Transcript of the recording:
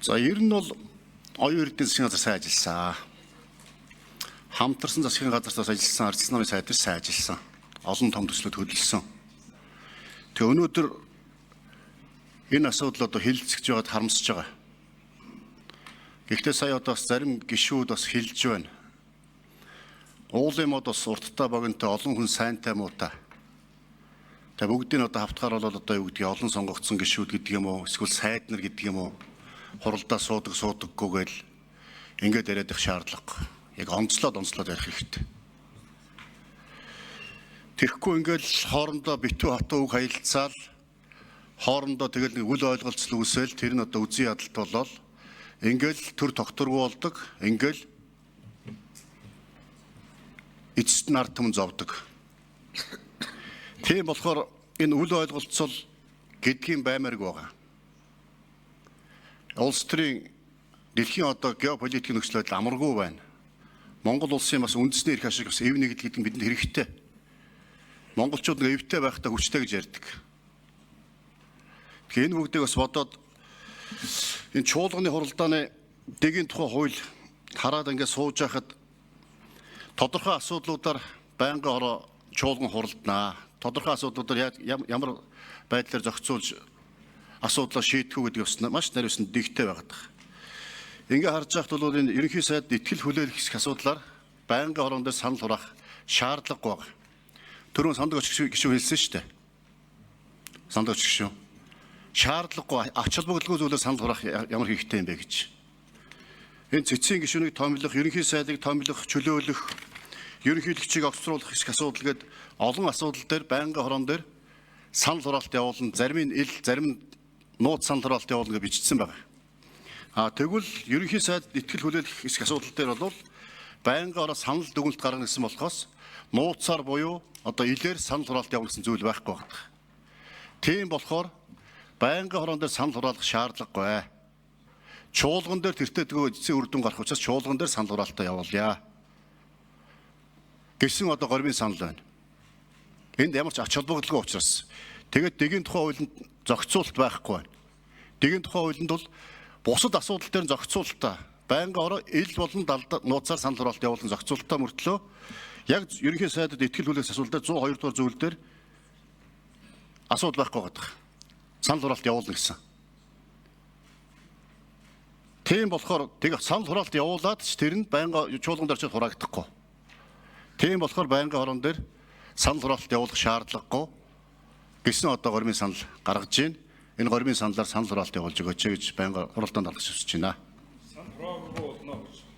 За ер нь бол оюун эрдэнэ засгийн газар сайн ажилласан. Хамтарсан засгийн газартаас ажилласан арчилсан намын сайд сайн ажилласан. Олон том төслүүд хөдөлсөн. Тэгээ өнөөдөр энэ асуудал одоо хилцэж байгаад харамсаж байгаа. Гэхдээ сая одоо бас зарим гишүүд бас хэлж байна. Уулын мод бас урттай богинтой олон хүн сайнтай муутай. Тэгээ бүгдийг одоо хавтгаар бол одоо юу гэдгийг олон сонгогдсон гишүүд гэдэг юм уу, эсвэл сайд нар гэдэг юм уу, хуралдаа суудаггүйгээл ингээд яриад их шаардлага. Яг онцлоод ярих хэрэгтэй. Тэгэхгүй ингээд хоорондоо битүү хатуу үг хаялцаал хоорондоо тэгэл нэг үл ойлголцол үүсэл тэр нь одоо үзий ядалт болол ингээл төр тогтургүй болдог, ингээл эцэст нь ард түмэн зовдөг. Тийм болохоор энэ үл ойлголцол гэдгийн баймарг байгаа. Улс төрийн дэлхийн одоо геополитикийн нөхцөл байдал амаргүй байна. Монгол улсын бас үндэсний эрх ашиг бас эв нэгдэл гэдэг нь бидэнд хэрэгтэй. Монголчууд нэг эвтэй байхдаа хүчтэй гэж ярьдаг. Тэгэхээр энэ бүгдийг бас бодоод энэ чуулганы хуралдааны дэгийн тухай хууль хараад ингээд сууж байхад тодорхой асуудлуудаар байнгын ороо чуулган хуралдана. Тодорхой асуудлуудаар ямар байдлаар зохицуулж асуудлаа шийдэх үү гэдэг нь маш наривсан дэгтэй байгаад байна. Ингээ харж байхад бол энэ ерөнхий сайд итгэл хүлээх асуудлаар байнгын орон дээр санал хураах шаардлагагүй байна. Түрүүн санддаг гишүүн хэлсэн шүү дээ. Санддаг гишүүн. Шаардлагагүй ач холбогдолгүй зүйлээр санал хураах ямар хэрэгтэй юм бэ гэж. Энэ цэцгийн гишүүнийг томилох, ерөнхий сайдыг томилох, чөлөөлөх, ерөнхийлөгчийг огцруулах хэсэг асуудал гээд олон асуудал дээр байнгын орон дээр санал хураалт явуулна. Зарим нь ил, зарим нь нууц санал хураалт явуулна гэж бичсэн байна. Тэгвэл ерөнхий сайд итгэл хүлээх хэсэг асуудал дээр бол байнгын ороо санал дүгнэлт гаргана гэсэн болохоос нууцаар буюу одоо илээр санал хураалт явуулсан зүйл байхгүй байна. Тийм болохоор байнгын орон дээр санал хураалах шаардлагагүй. Чуулган дээр тэртээдгөө эцсийн үр дүн гарах учраас чуулган дээр санал хураалтаа явуулъя гэсэн одоо гормын санал байна. Энд ямар ч ач холбогдолгүй учраас тэгээд дэгийн тухай хуулинд зохицуулалт байхгүй байна. Дэгийн тухай хуулинд бол бусад асуудал дээр зохицуулалтаа байнгын ороо ил болон далд нууцаар санал хураалт явуулан зохицуулалтаа мөртлөө яг ерөнхий сайдад итгэл хүлээх асуудал дээр 102 дугаар зүйл дээр асуудал байхгүй байгаа. Санал хураалт явуулна гэсэн. Тийм болохоор тэг санал хураалт явуулаад ч тэр нь байнгын чуулган дээр ч хураагдахгүй. Тийм болохоор байнгын орон дээр санал хураалт явуулах шаардлагагүй гэсэн одоо гормын санал гаргаж байна. Энэ гормын саналаар санал хураалт явуулж өгөөч гэж байнгын хуралдаанд алгаж өсөж байна. Санал хураалт болно гэж